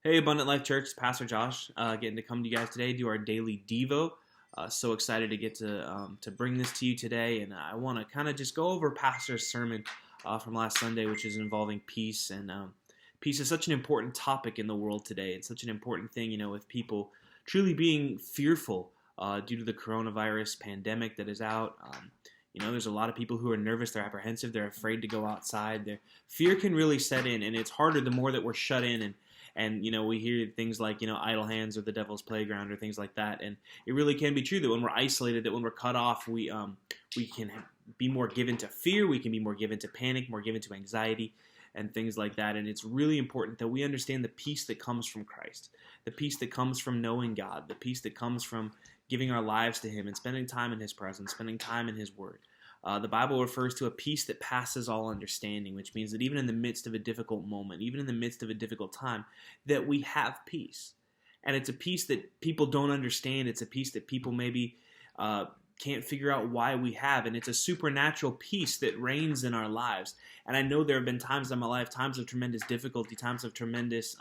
Hey, Abundant Life Church, it's Pastor Josh, getting to come to you guys today, do our daily Devo. So excited to get to bring this to you today, and I want to kind of just go over Pastor's sermon from last Sunday, which is involving peace. And peace is such an important topic in the world today. It's such an important thing, with people truly being fearful due to the coronavirus pandemic that is out. There's a lot of people who are nervous, they're apprehensive, they're afraid to go outside. Their fear can really set in, and it's harder the more that we're shut in and we hear things like, idle hands or the devil's playground or things like that. And it really can be true that when we're isolated, that when we're cut off, we can be more given to fear, we can be more given to panic, more given to anxiety and things like that. And it's really important that we understand the peace that comes from Christ, the peace that comes from knowing God, the peace that comes from giving our lives to Him and spending time in His presence, spending time in His Word. The Bible refers to a peace that passes all understanding, which means that even in the midst of a difficult moment, even in the midst of a difficult time, that we have peace. And it's a peace that people don't understand. It's a peace that people maybe can't figure out why we have. And it's a supernatural peace that reigns in our lives. And I know there have been times in my life, times of tremendous difficulty, times of tremendous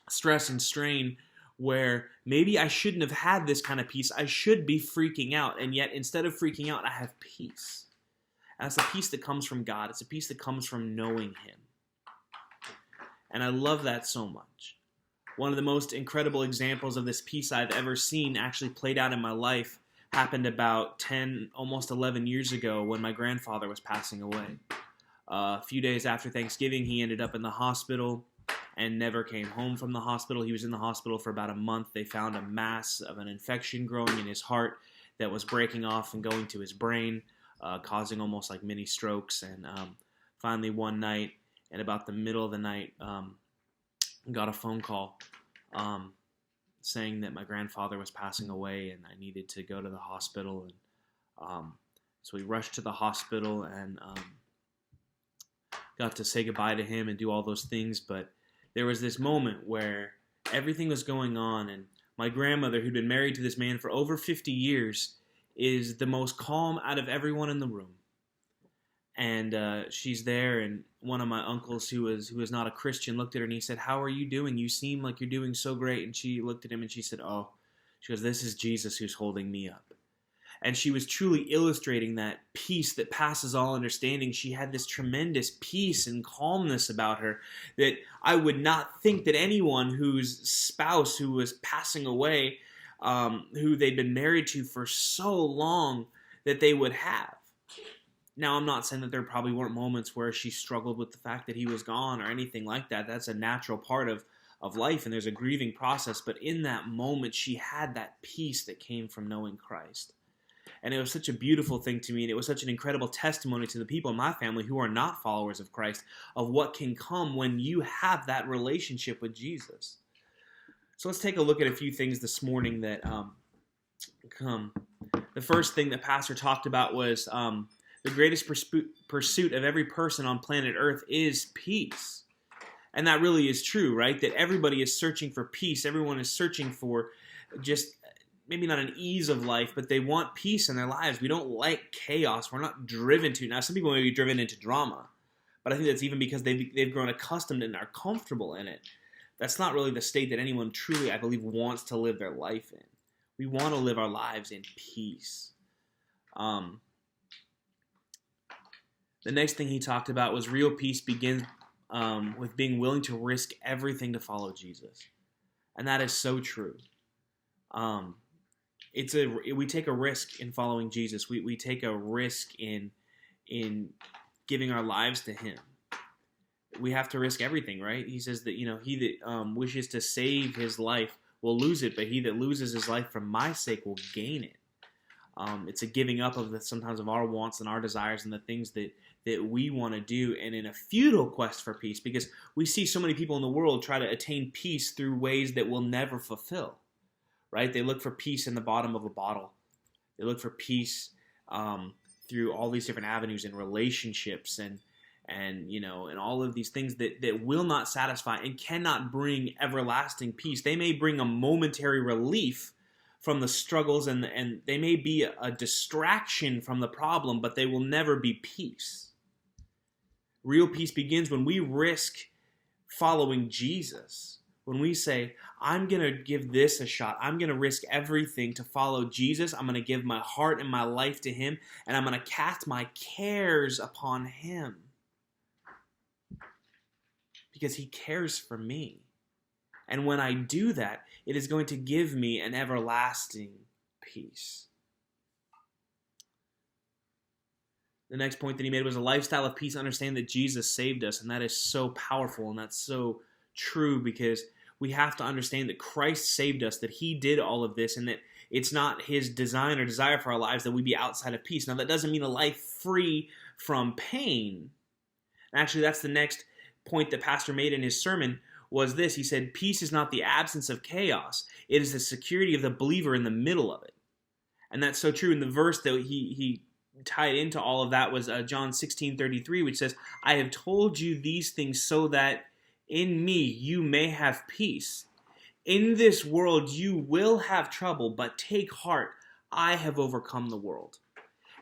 stress and strain, where maybe I shouldn't have had this kind of peace. I should be freaking out. And yet, instead of freaking out, I have peace. And it's a peace that comes from God. It's a peace that comes from knowing Him. And I love that so much. One of the most incredible examples of this peace I've ever seen actually played out in my life happened about 10, almost 11 years ago when my grandfather was passing away. A few days after Thanksgiving, he ended up in the hospital and never came home from the hospital. He was in the hospital for about a month. They found a mass of an infection growing in his heart that was breaking off and going to his brain, causing almost like mini strokes. And finally one night, at about the middle of the night, got a phone call saying that my grandfather was passing away and I needed to go to the hospital. And so we rushed to the hospital and got to say goodbye to him and do all those things. But there was this moment where everything was going on, and my grandmother, who'd been married to this man for over 50 years, is the most calm out of everyone in the room. And she's there, and one of my uncles, who was not a Christian, looked at her and he said, "How are you doing? You seem like you're doing so great." And she looked at him and she said, "Oh," she goes, "this is Jesus who's holding me up." And she was truly illustrating that peace that passes all understanding. She had this tremendous peace and calmness about her that I would not think that anyone whose spouse who was passing away, who they'd been married to for so long, that they would have. Now, I'm not saying that there probably weren't moments where she struggled with the fact that he was gone or anything like that. That's a natural part of life, and there's a grieving process. But in that moment, she had that peace that came from knowing Christ. And it was such a beautiful thing to me, and it was such an incredible testimony to the people in my family who are not followers of Christ of what can come when you have that relationship with Jesus. So let's take a look at a few things this morning that come. The first thing that Pastor talked about was the greatest pursuit of every person on planet Earth is peace. And that really is true, right? That everybody is searching for peace. Everyone is searching for just maybe not an ease of life, but they want peace in their lives. We don't like chaos. We're not driven to. Now, some people may be driven into drama, but I think that's even because they've grown accustomed and are comfortable in it. That's not really the state that anyone truly, I believe, wants to live their life in. We want to live our lives in peace. The next thing he talked about was real peace begins with being willing to risk everything to follow Jesus. And that is so true. We take a risk in following Jesus. We take a risk in giving our lives to Him. We have to risk everything, right? He says that, he that wishes to save his life will lose it, but he that loses his life for my sake will gain it. It's a giving up of sometimes of our wants and our desires and the things that we want to do, and in a futile quest for peace, because we see so many people in the world try to attain peace through ways that will never fulfill. Right? They look for peace in the bottom of a bottle. They look for peace through all these different avenues in relationships and all of these things that will not satisfy and cannot bring everlasting peace. They may bring a momentary relief from the struggles and they may be a distraction from the problem, but they will never be peace. Real peace begins when we risk following Jesus. when we say, I'm going to give this a shot, I'm going to risk everything to follow Jesus, I'm going to give my heart and my life to him, and I'm going to cast my cares upon him. Because he cares for me. And when I do that, it is going to give me an everlasting peace. The next point that he made was a lifestyle of peace. Understand that Jesus saved us, and that is so powerful, and that's so true, because we have to understand that Christ saved us, that he did all of this, and that it's not his design or desire for our lives that we be outside of peace. Now, that doesn't mean a life free from pain. Actually, that's the next point that Pastor made in his sermon, was this. He said, peace is not the absence of chaos. It is the security of the believer in the middle of it. And that's so true. In the verse that he tied into all of that was John 16:33, which says, I have told you these things so that in me you may have peace. In this world you will have trouble, but take heart, I have overcome the world.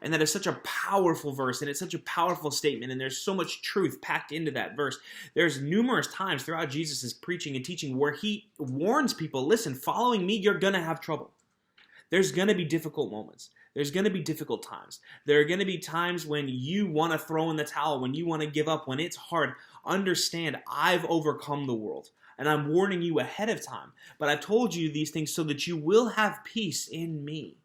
And that is such a powerful verse, and it's such a powerful statement, and there's so much truth packed into that verse. There's numerous times throughout Jesus' preaching and teaching where he warns people, listen, following me, you're going to have trouble. There's going to be difficult moments. There's going to be difficult times. There are going to be times when you want to throw in the towel, when you want to give up, when it's hard. Understand, I've overcome the world, and I'm warning you ahead of time. But I've told you these things so that you will have peace in me.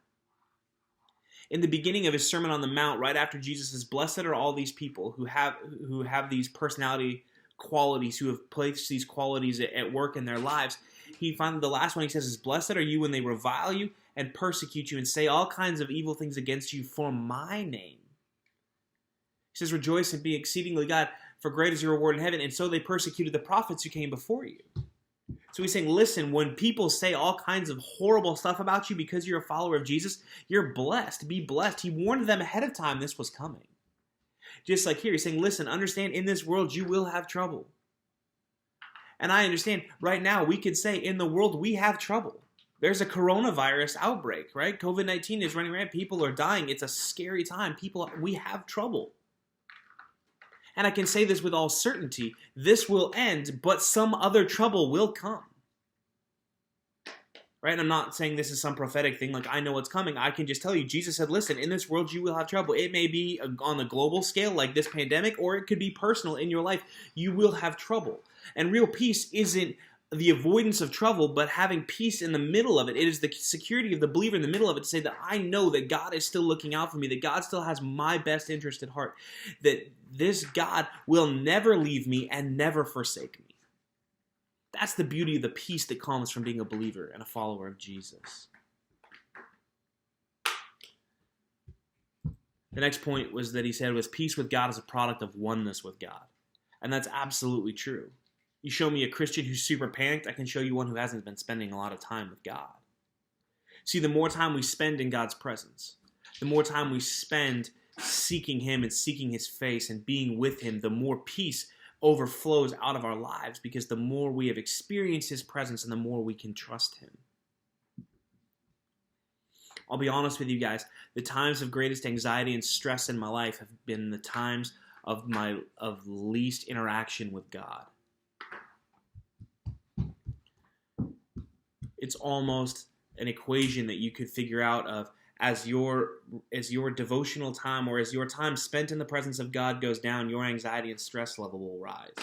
In the beginning of his Sermon on the Mount, right after Jesus says, blessed are all these people who have these personality qualities, who have placed these qualities at work in their lives, he finally, the last one he says is, blessed are you when they revile you and persecute you and say all kinds of evil things against you for my name. He says, rejoice and be exceedingly glad, for great is your reward in heaven. And so they persecuted the prophets who came before you. So he's saying, listen, when people say all kinds of horrible stuff about you because you're a follower of Jesus, you're blessed. Be blessed. He warned them ahead of time this was coming. Just like here, he's saying, listen, understand, in this world you will have trouble. And I understand, right now we could say in the world we have trouble. There's a coronavirus outbreak, right? COVID-19 is running rampant. People are dying. It's a scary time. We have trouble. And I can say this with all certainty, this will end, but some other trouble will come. Right? And I'm not saying this is some prophetic thing, like I know what's coming. I can just tell you, Jesus said, listen, in this world you will have trouble. It may be on a global scale like this pandemic, or it could be personal in your life. You will have trouble. And real peace isn't the avoidance of trouble, but having peace in the middle of it. It is the security of the believer in the middle of it to say that I know that God is still looking out for me, that God still has my best interest at heart, that this God will never leave me and never forsake me. That's the beauty of the peace that comes from being a believer and a follower of Jesus. The next point was that he said was peace with God is a product of oneness with God. And that's absolutely true. You show me a Christian who's super panicked, I can show you one who hasn't been spending a lot of time with God. See, the more time we spend in God's presence, the more time we spend seeking him and seeking his face and being with him, the more peace overflows out of our lives, because the more we have experienced his presence and the more we can trust him. I'll be honest with you guys, the times of greatest anxiety and stress in my life have been the times of least interaction with God. It's almost an equation that you could figure out of as your devotional time or as your time spent in the presence of God goes down, your anxiety and stress level will rise.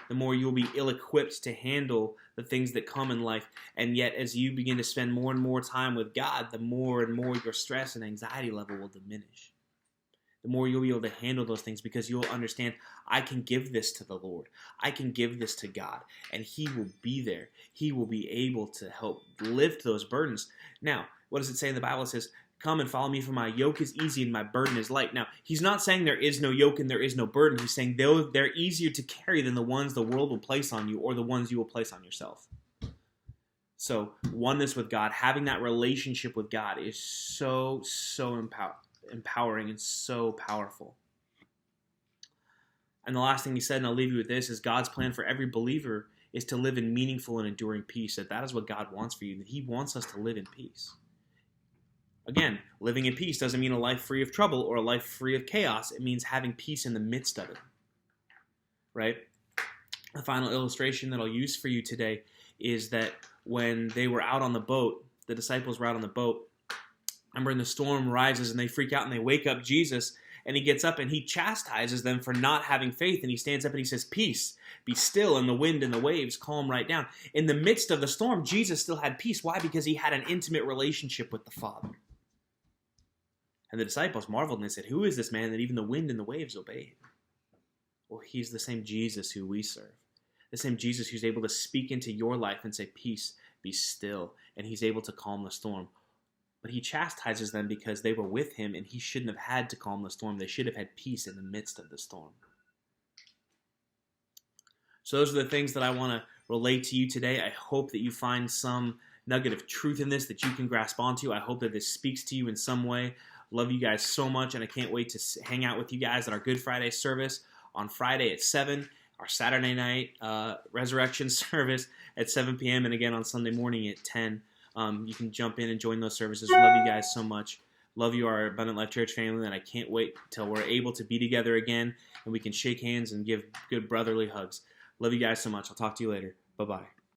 The more you'll be ill-equipped to handle the things that come in life. And yet, as you begin to spend more and more time with God, the more and more your stress and anxiety level will diminish. The more you'll be able to handle those things, because you'll understand, I can give this to the Lord. I can give this to God, and he will be there. He will be able to help lift those burdens. Now, what does it say in the Bible? It says, come and follow me, for my yoke is easy and my burden is light. Now, he's not saying there is no yoke and there is no burden. He's saying they're easier to carry than the ones the world will place on you or the ones you will place on yourself. So, oneness with God, having that relationship with God is so empowering and so powerful. And the last thing he said, and I'll leave you with this, is God's plan for every believer is to live in meaningful and enduring peace. That is what God wants for you. That he wants us to live in peace. Again, living in peace doesn't mean a life free of trouble or a life free of chaos. It means having peace in the midst of it. Right? The final illustration that I'll use for you today is that when they were out on the boat, the disciples were out on the boat. Remember, and the storm rises and they freak out and they wake up Jesus, and he gets up and he chastises them for not having faith, and he stands up and he says, "Peace, be still," and the wind and the waves calm right down. In the midst of the storm, Jesus still had peace. Why? Because he had an intimate relationship with the Father. And the disciples marveled and they said, "Who is this man that even the wind and the waves obey him?" Well, he's the same Jesus who we serve. The same Jesus who's able to speak into your life and say, "Peace, be still," and he's able to calm the storm. But he chastises them because they were with him, and he shouldn't have had to calm the storm. They should have had peace in the midst of the storm. So those are the things that I want to relate to you today. I hope that you find some nugget of truth in this that you can grasp onto. I hope that this speaks to you in some way. Love you guys so much, and I can't wait to hang out with you guys at our Good Friday service on Friday at 7, our Saturday night resurrection service at 7 p.m., and again on Sunday morning at 10. You can jump in and join those services. Love you guys so much. Love you, our Abundant Life Church family, and I can't wait till we're able to be together again and we can shake hands and give good brotherly hugs. Love you guys so much. I'll talk to you later. Bye-bye.